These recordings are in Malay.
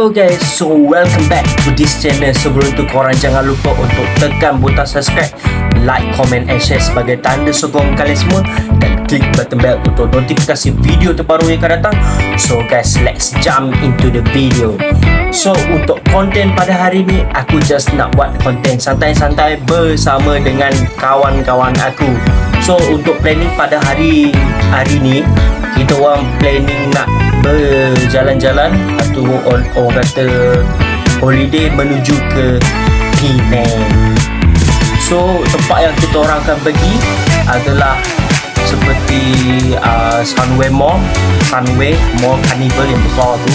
Hello guys, so welcome back to this channel. Sebelum tu korang jangan lupa untuk tekan butang subscribe, like, comment and share sebagai tanda sokong kalian semua, dan klik button bell untuk notifikasi video terbaru yang akan datang. So guys, let's jump into the video. So untuk konten pada hari ni, aku just nak buat konten santai-santai bersama dengan kawan-kawan aku. So untuk planning pada hari ni, kita orang planning nak berjalan-jalan atau orang kata holiday menuju ke Penang. So tempat yang kita orang akan pergi adalah seperti Sunway Mall Carnival yang besar tu.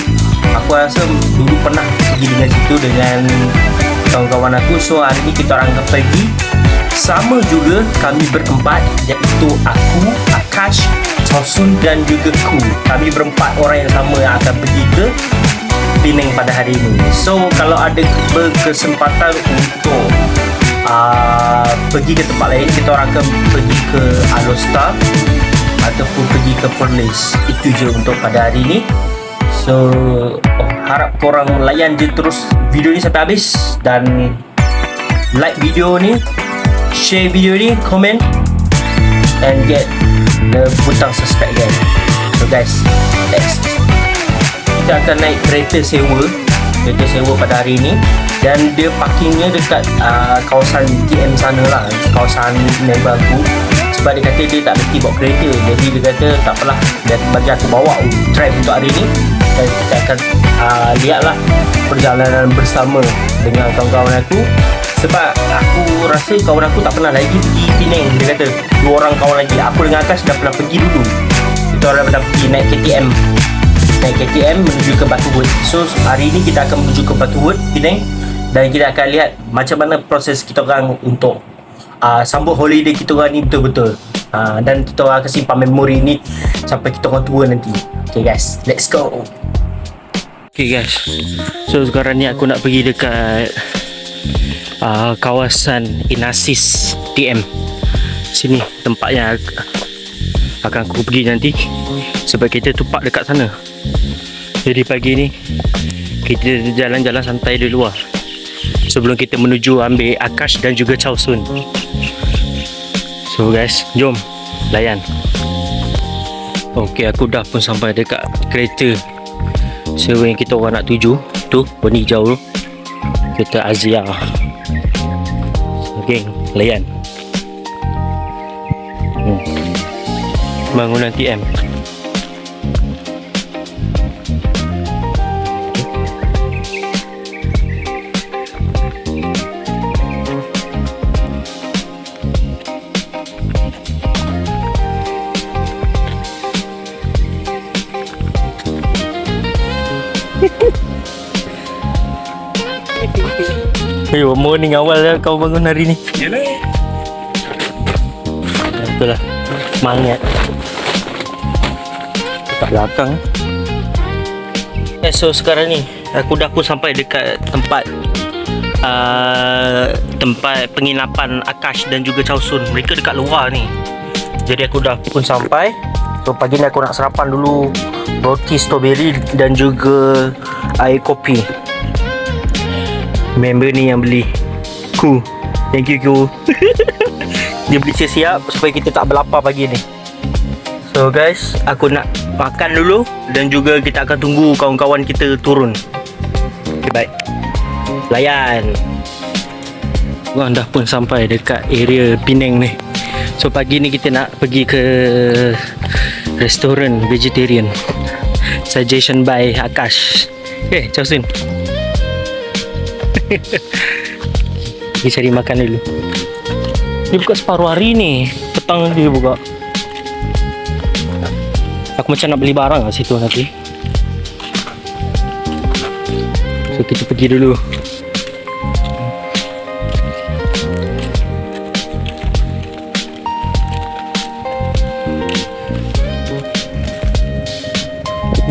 Aku rasa dulu pernah pergi dengan situ dengan kawan-kawan aku. So hari ni kita orang akan pergi sama juga kami berempat, iaitu aku, Akash, Chosun dan juga Ku. Kami berempat orang yang sama yang akan pergi ke Penang pada hari ini. So kalau ada berkesempatan untuk pergi ke tempat lain, kita orang akan pergi ke Alostar ataupun pergi ke Perlis. Itu je untuk pada hari ini. So harap korang layan je terus video ni sampai habis, dan like video ni, share video ni, comment and get the butang subscribe guys. So guys, kita akan naik kereta sewa pada hari ni, dan dia parkingnya dekat kawasan TM sana lah, kawasan member aku. Sebab dia kata dia tak berhenti bawa kereta, jadi dia kata tak apalah, dia bagi aku bawa drive untuk hari ni, dan kita akan lihatlah perjalanan bersama dengan kawan-kawan aku. Sebab aku rasa kawan aku tak pernah lagi pergi Penang. Dia kata 2 orang kawan lagi, aku dengan Akash dah pernah pergi dulu. Kita orang dah pergi naik KTM menuju ke Batu Wood. So hari ni kita akan menuju ke Batu Wood, Penang, dan kita akan lihat macam mana proses kita orang untuk sambut holiday kita orang ni betul-betul. Dan kita orang akan simpan memori ni sampai kita orang tua nanti. Okay guys, let's go. Okay guys, so sekarang ni aku nak pergi dekat kawasan Inasis TM. Sini tempat yang akan aku pergi nanti, sebab kita tupak dekat sana. Jadi pagi ni kita jalan-jalan santai di luar sebelum kita menuju ambil Akash dan juga Chosun. So guys, jom layan. Ok, aku dah pun sampai dekat kereta sewa yang kita orang nak tuju. Tu warna hijau tu, kereta Azia. Geng, layan. Bangunan TM. Hey, morning awal lah kau bangun hari ni. Yalah. Betul lah. Semangat. Dekat belakang. So sekarang ni aku dah pun sampai dekat tempat penginapan Akash dan juga Chosun. Mereka dekat luar ni. Jadi aku dah pun sampai. So pagi ni aku nak sarapan dulu roti strawberry dan juga air kopi. Member ni yang beli. Ku, thank you Ku. Dia beli siap-siap supaya kita tak berlapar pagi ni. So guys, aku nak makan dulu, dan juga kita akan tunggu kawan-kawan kita turun. Okay, baik. Layan. Orang dah pun sampai dekat area Penang ni. So pagi ni kita nak pergi ke restoran vegetarian. Suggestion by Akash. Okay, Chosun. Pergi cari makan dulu. Dia buka separuh hari ni. Petang dia buka. Aku macam nak beli barang kat situ nanti. So kita pergi dulu.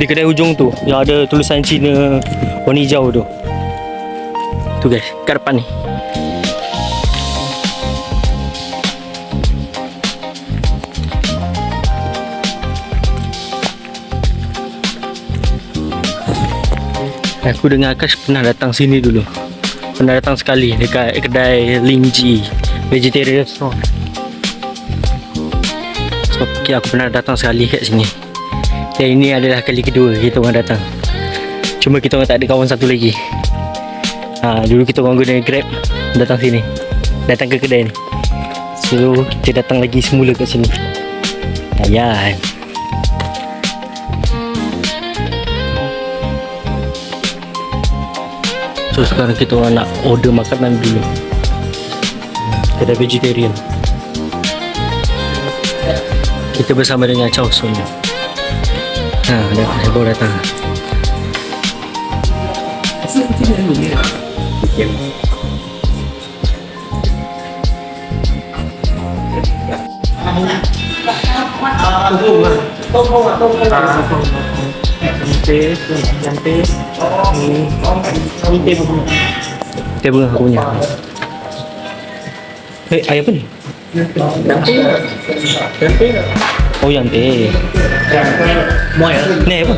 Di kedai hujung tu yang ada tulisan Cina warna hijau tu. Tu guys, kat depan ni. Aku dengan Akash pernah datang sini dulu. Pernah datang sekali dekat kedai Linji Vegetarian Restaurant. So, okay, aku pernah datang sekali kat sini. Dan ini adalah kali kedua kita orang datang. Cuma kita orang tak ada kawan satu lagi. Dulu kita orang guna Grab datang sini. Datang ke kedai ni. So kita datang lagi semula kat sini. Ayan. So sekarang kita orang nak order makanan dulu. Kedai vegetarian. Kita bersama dengan Chow Sun. Dah baru datang. Teh bunga aku punya. Air apa ni? Oh yang teh. Muai ni apa?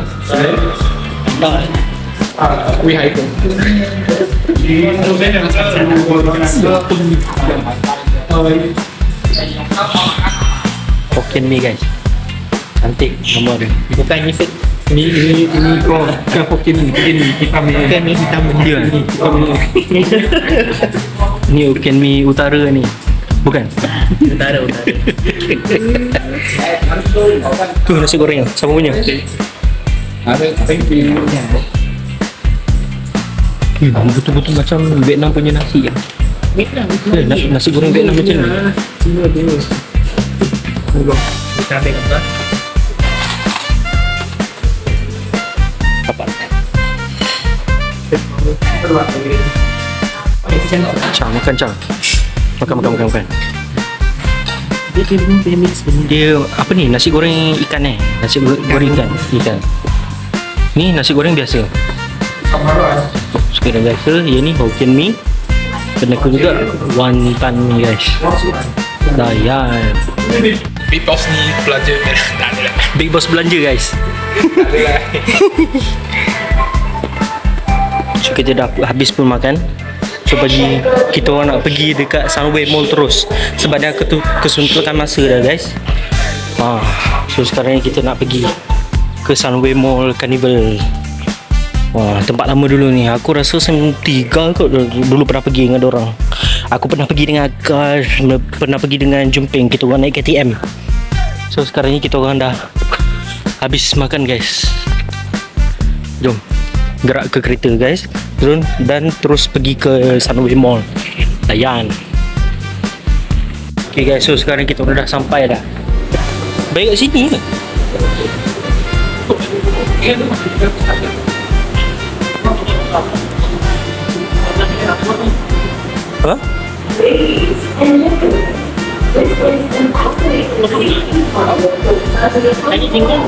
Wih hai tu. Hokkien mee guys. Cantik nama dia. Bukan ni set. Ini kau bukan Hokkien mee. Ini hitam ni. Bukan ni hitam dia. Ni Hokkien mee utara ni. Bukan? Utara. Tu nasi goreng. Siapa punya? Ada thank you. Betul-betul macam Vietnam punya nasi ya. Nasi goreng Vietnam macam ni. Cina dia. Kita ambil apa? Dapat. Makan Chang. Makan. Dia apa ni? Nasi goreng ikan Nasi goreng ikan. Ni nasi goreng biasa. Goreng biasa. Yang ni Hokkien mee. Kena juga wonton mee guys. Layan. Big Boss ni belanja merah. Tak ada lah. Big Boss belanja guys. Tak ada lah. So kita dah habis pun makan. So bagi kita orang nak pergi dekat Sunway Mall terus. Sebab dah kesuntukan masa dah guys. So sekarang ni kita nak pergi ke Sunway Mall Carnival. Tempat lama dulu ni. Aku rasa sem 3 kot dulu pernah pergi dengan dorang. Aku pernah pergi dengan Akash, pernah pergi dengan Jumping. Kita orang naik KTM. So sekarang ni kita orang dah habis makan guys. Jom gerak ke kereta guys. Turun dan terus pergi ke Sunway Mall. Layan. Okay guys, so sekarang kita dah sampai dah. Baik kat sini ke? Apa? Lagi tinggal?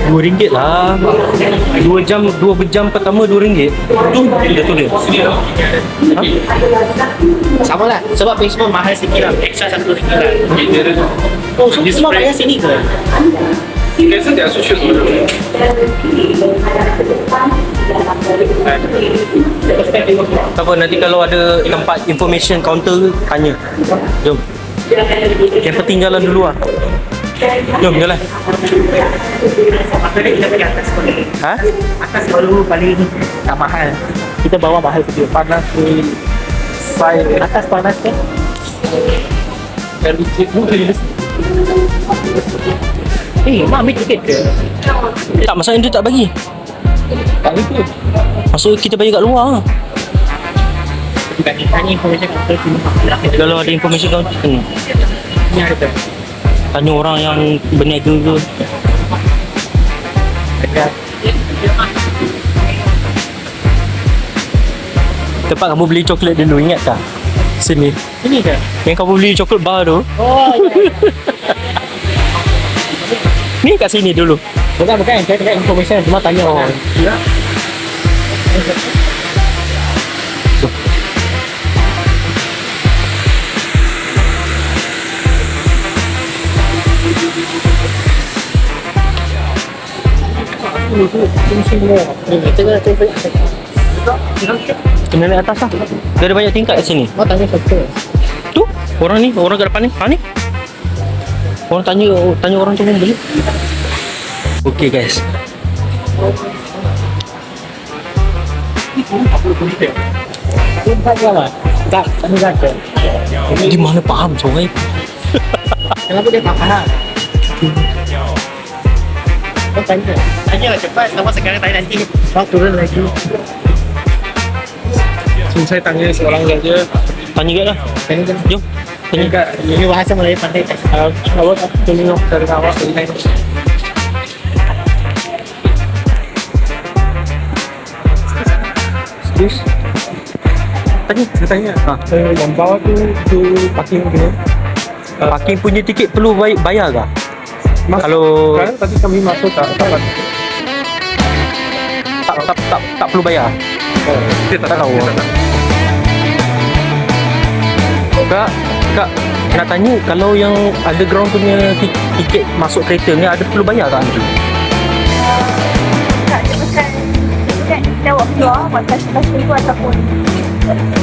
RM2 lah. 2 jam pertama RM2. Tu dia tulis. Sama lah. Sebab Facebook mahal sikit lah. Extra RM1 lah. Oh, so semua bayar sini ke? 应该是等下出去的。Tak apa, nanti kalau ada tempat information counter tanya. Jom. Yang penting jalan dulu lah. Jom jalan. Kita pergi atas boleh. Ha? Atas baru paling tak mahal. Kita bawa mahal tu panas ke. Atas panas ke? Mak ambil tiket ke? Tak, masalahnya dia tak bagi. Tak itu. Maksud kita bagi kat luar. Tanya information counter sini. Kalau ada information counter kena. Ni ada tak? Tanya orang yang berniaga ke. Tempat kamu beli coklat dulu, ingat tak? Sini. Ini ke? Yang kamu beli coklat bar tu. Oh, ya. Ni kat sini dulu. Bukan. Saya tengok information cuma tanya orang. 你是中心的，你这个就是Kena naik atas lah. Dia ada banyak tingkat kat sini.我当个小客， Tu, orang ni, orang kat depan ni. Ha ni. Orang tanya orang tu pun beli. Okay guys. Empat kawan. Tak, tak ada kata. Di mana faham Sungai? Kenapa dia tak faham? Kau tanya. Tanya lah cepat. Sama sekarang tanya nanti. Kau turun lagi. Saya tanya seorang saja. Tanya kat lah. Tanya kan. Jom. Tanya. Ini kat ini bahasa Melayu pandai tak? Awak tolong dari awak online. Serius? Tanya. Saya tanya. Ha. Yang bawah tu parking kena. Parking punya tiket perlu bayar ke? Mas, Kalau- kan tadi kami masuk tak dapat. Tak perlu bayar. Dia Tak tahu. Dia tak tahu. Kak, nak tanya kalau yang underground punya tiket masuk kereta ni ada perlu bayar tak nanti? Tak, dia bukan kita buat keluar, buat tas-tas tu ataupun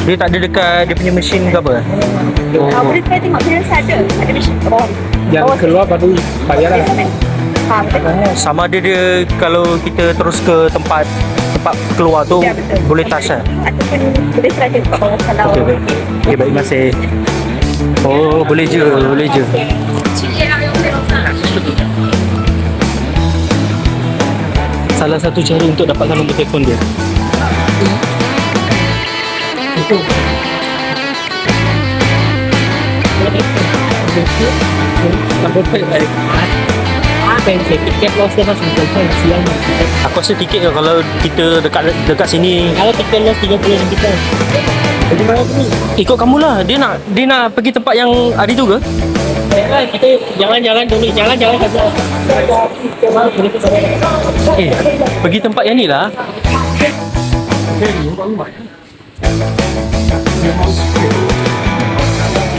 Dia tak ada dekat dia punya mesin ke apa? boleh try tengok sini ada mesin kat bawah. Yang Bawah keluar baru bayar lah. basement. Betul. Sama ada dia kalau kita terus ke tempat keluar tu Ya, betul. boleh touch lah. Ataupun boleh try tengok kat bawah kalau Okey baik. Okey baik, terima kasih. Oh, boleh je. Salah satu cara untuk dapatkan nombor telefon dia. Sampai baik. Apa yang saya tiket loss dia masih sampai siang. Aku rasa tiket kalau kita dekat sini Kalau tiket loss 30 kita. Jadi mana ni? ikut kamulah. Dia nak pergi tempat yang hari tu ke? Baiklah, kita jalan-jalan dulu. Jalan-jalan saja. Pergi tempat yang ni lah.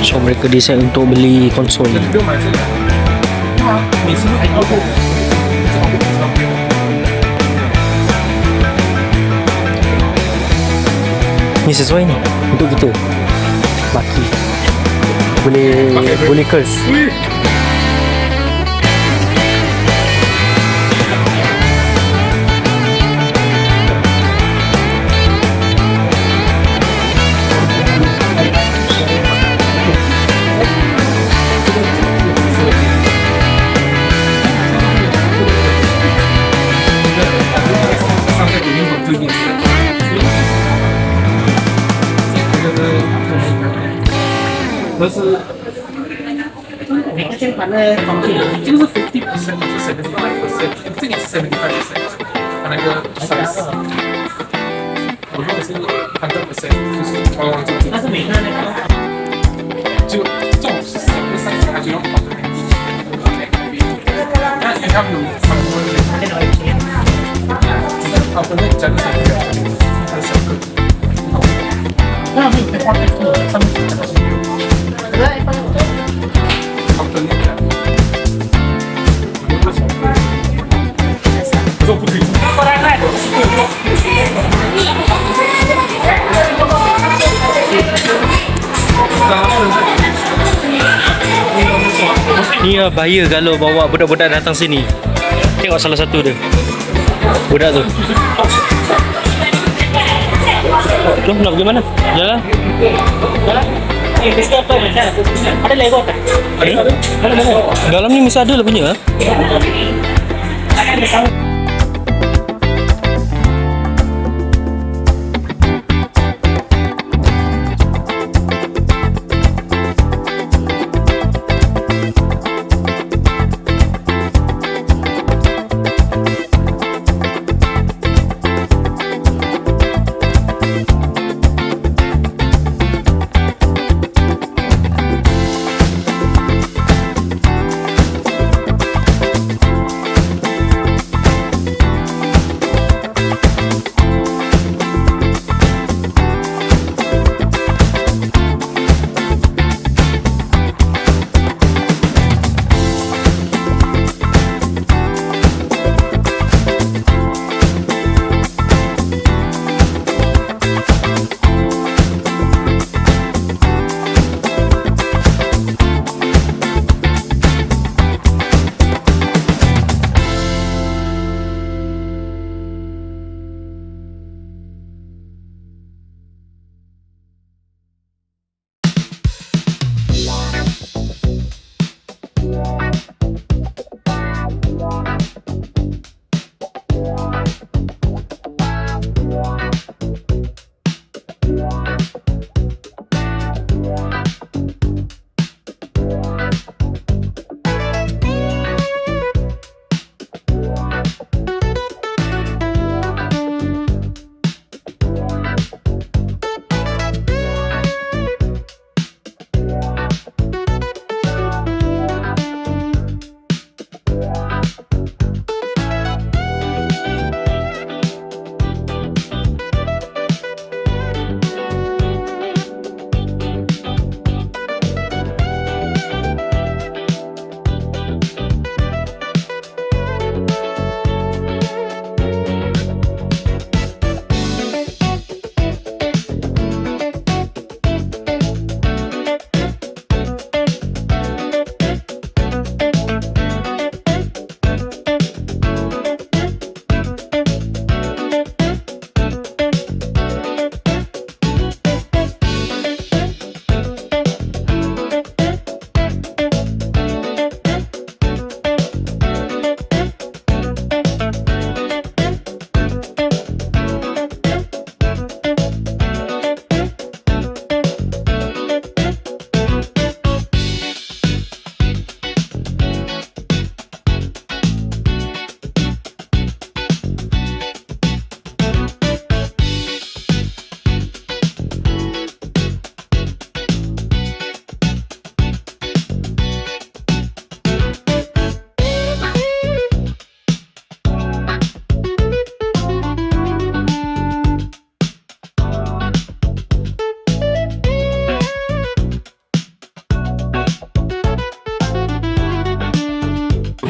So mereka decide untuk beli konsol. Ni sesuai ni untuk kita. Baki. Boleh curse. Ni macam mana function? 这个是50% 是 75%，这个是75%，它那个 size。我用的是100%，就是往往这个但是每个那个就这种是什么 size，它就用放在那里。但是他们有很多人，电脑有钱，他们那真的是比较很小个。那你可以放在上面写的。对，放在他们真的比较，我就小个。可是我不推荐。过来看。 Ni lah bahaya kalau bawa budak-budak datang sini. Tengok salah satu dia. Budak tu. Jom nak pergi mana? Jalan. Jalan. Mesti apa macam? Ada Lego tak? Ada? Mana? Dalam ni mesti ada lah punya.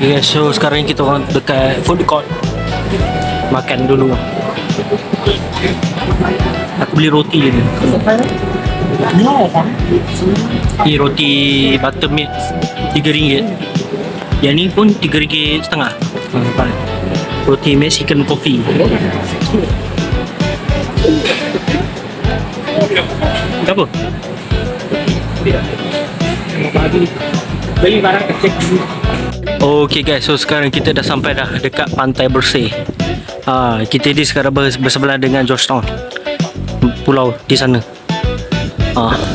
Okay guys, so sekarang kita orang dekat food court. Makan dulu. Aku beli roti je ni. Ni roti buttermilk RM3. Yang ni pun RM3.50. Roti Mexican coffee. Apa? Beli barang kecil. Okay guys, so sekarang kita dah sampai dah dekat Pantai Bersih. Kita ni sekarang bersebelahan dengan Georgetown, pulau di sana.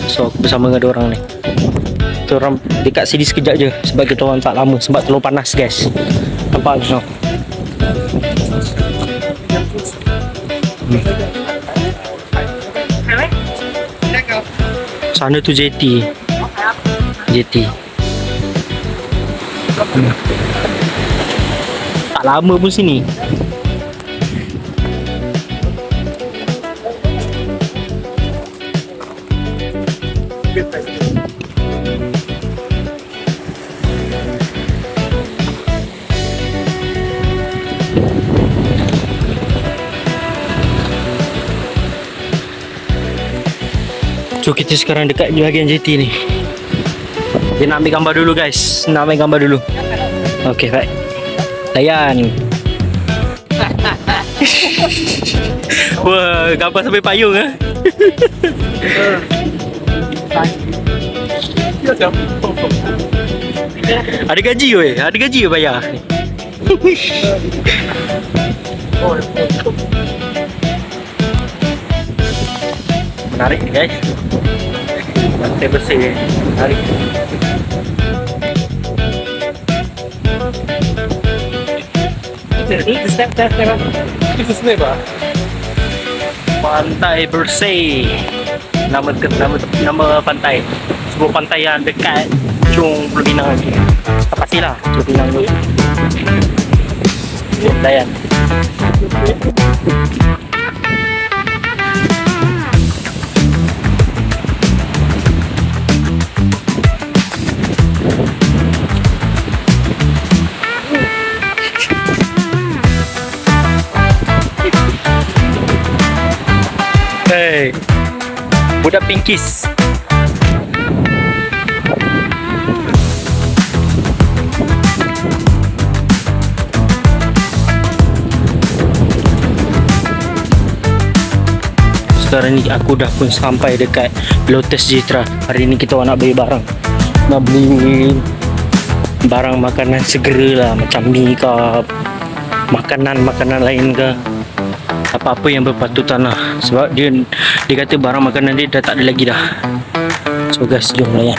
So aku bersama dengan diorang ni. Kita orang dekat sini sekejap je sebab kita orang tak lama sebab terlalu panas guys. Nampak tu. Sana tu JT. Tak lama pun sini. So kita sekarang dekat bahagian JT ni. Dia nak ambil gambar dulu guys. Okay, baik. Layan. Wah, gambar sampai payung ah. Ada gaji weh, bayar. Menarik ni guys. Pantai Bersih. Menarik. It's a snake, ah. Pantai Bersih. Nama pantai. Sebuah pantai yang dekat Chong Pulau Pinang ni. Pastilah Pulau Pinang tu. Layan. Hey, budak Pinkies. Sekarang ni aku dah pun sampai dekat Lotus Jitra. Hari ni kita nak beli barang. Nak beli barang makanan segera lah, macam mi ke, makanan lain ke, apa-apa yang berpatutan lah. Sebab dia kata barang makanan dia dah tak ada lagi dah. So guys, jom layan.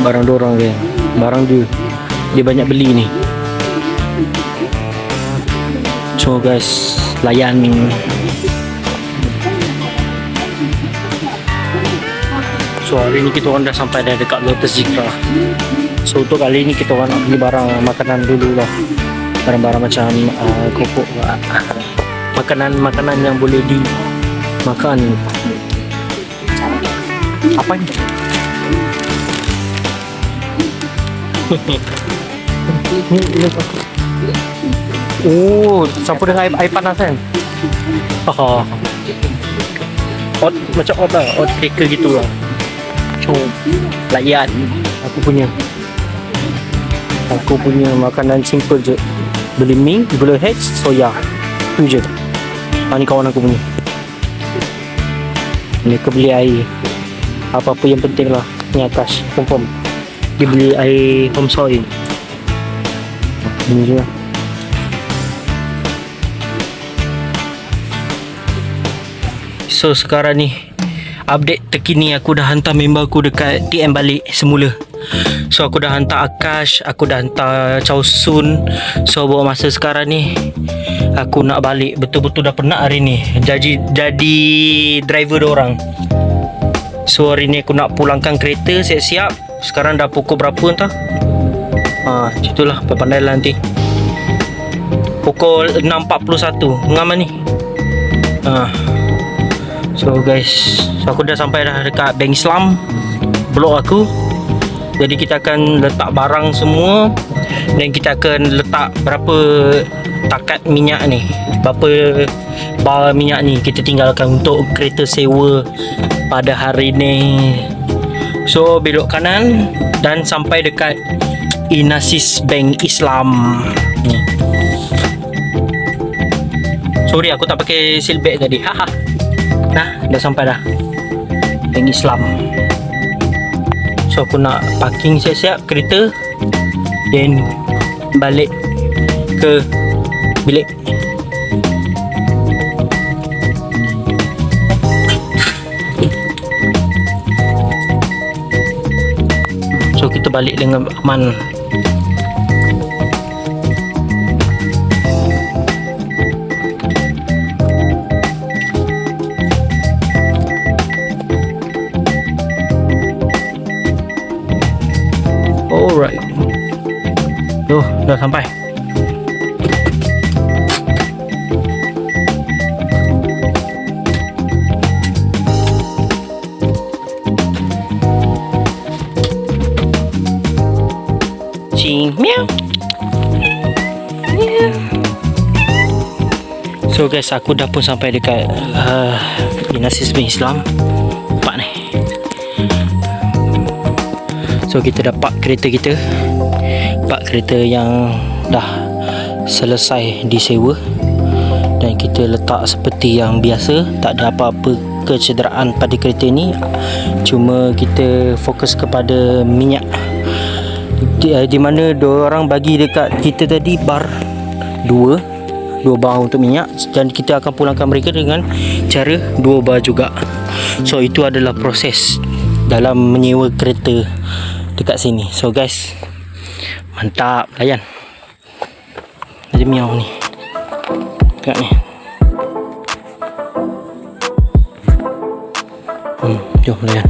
Barang dorang dia, barang dia banyak beli ni. So guys, layan ni. So hari ni kita orang dah sampai dah dekat Lotus Jitra. So untuk kali ni kita orang nak beli barang makanan dulu lah. Barang-barang macam kerupuk, makanan yang boleh dimakan. Apa ni? Oh, campur dengan air panas kan? Hot, macam hot lah, hot shaker gitu lah. So, layan aku punya makanan simple je. Beli mie, gula hatch, soya. Tu je. Ni kawan aku punya. Ni aku beli air. Apa-apa yang penting lah. Ni Akash confirm. Dia beli air home soil. Ini je lah. So sekarang ni update terkini, aku dah hantar member aku dekat TM balik semula. So aku dah hantar Akash, aku dah hantar Chow Sun. So bawa masa sekarang ni aku nak balik. Betul-betul dah penat hari ni jadi driver diorang. So hari ni aku nak pulangkan kereta, siap-siap. Sekarang dah pukul berapa entah. Itulah, pandai lah nanti. Pukul 6.41 ngam ni. So guys, aku dah sampai dah dekat Bank Islam, blok aku. Jadi kita akan letak barang semua dan kita akan letak berapa takat minyak ni, berapa bar minyak ni kita tinggalkan untuk kereta sewa pada hari ni. So belok kanan dan sampai dekat Inasis Bank Islam ni. Sorry aku tak pakai seatbelt tadi. Nah, dah sampai dah Bank Islam. So aku nak parking siap-siap kereta dan balik ke bilik. So kita balik dengan aman. Alright. Dah sampai. Cing miau. So guys, aku dah pun sampai dekat Inasis Bank Islam. Nampak ni. So kita dah park kereta kita. Park kereta yang dah selesai disewa. Dan kita letak seperti yang biasa. Tak ada apa-apa kecederaan pada kereta ni. Cuma kita fokus kepada minyak. Di mana diorang bagi dekat kita tadi bar dua bar untuk minyak. Dan kita akan pulangkan mereka dengan cara 2 bar juga. So itu adalah proses dalam menyewa kereta dekat sini. So guys, mantap layan. Ada miau ni kat ni. Jom layan.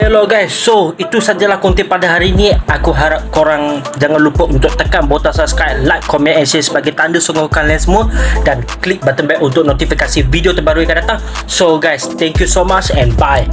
Hello guys, so itu sajalah konten pada hari ini. Aku harap korang jangan lupa untuk tekan butang subscribe, like, comment and share sebagai tanda sokong kalian semua. Dan klik button bell untuk notifikasi video terbaru yang akan datang. So guys, thank you so much and bye.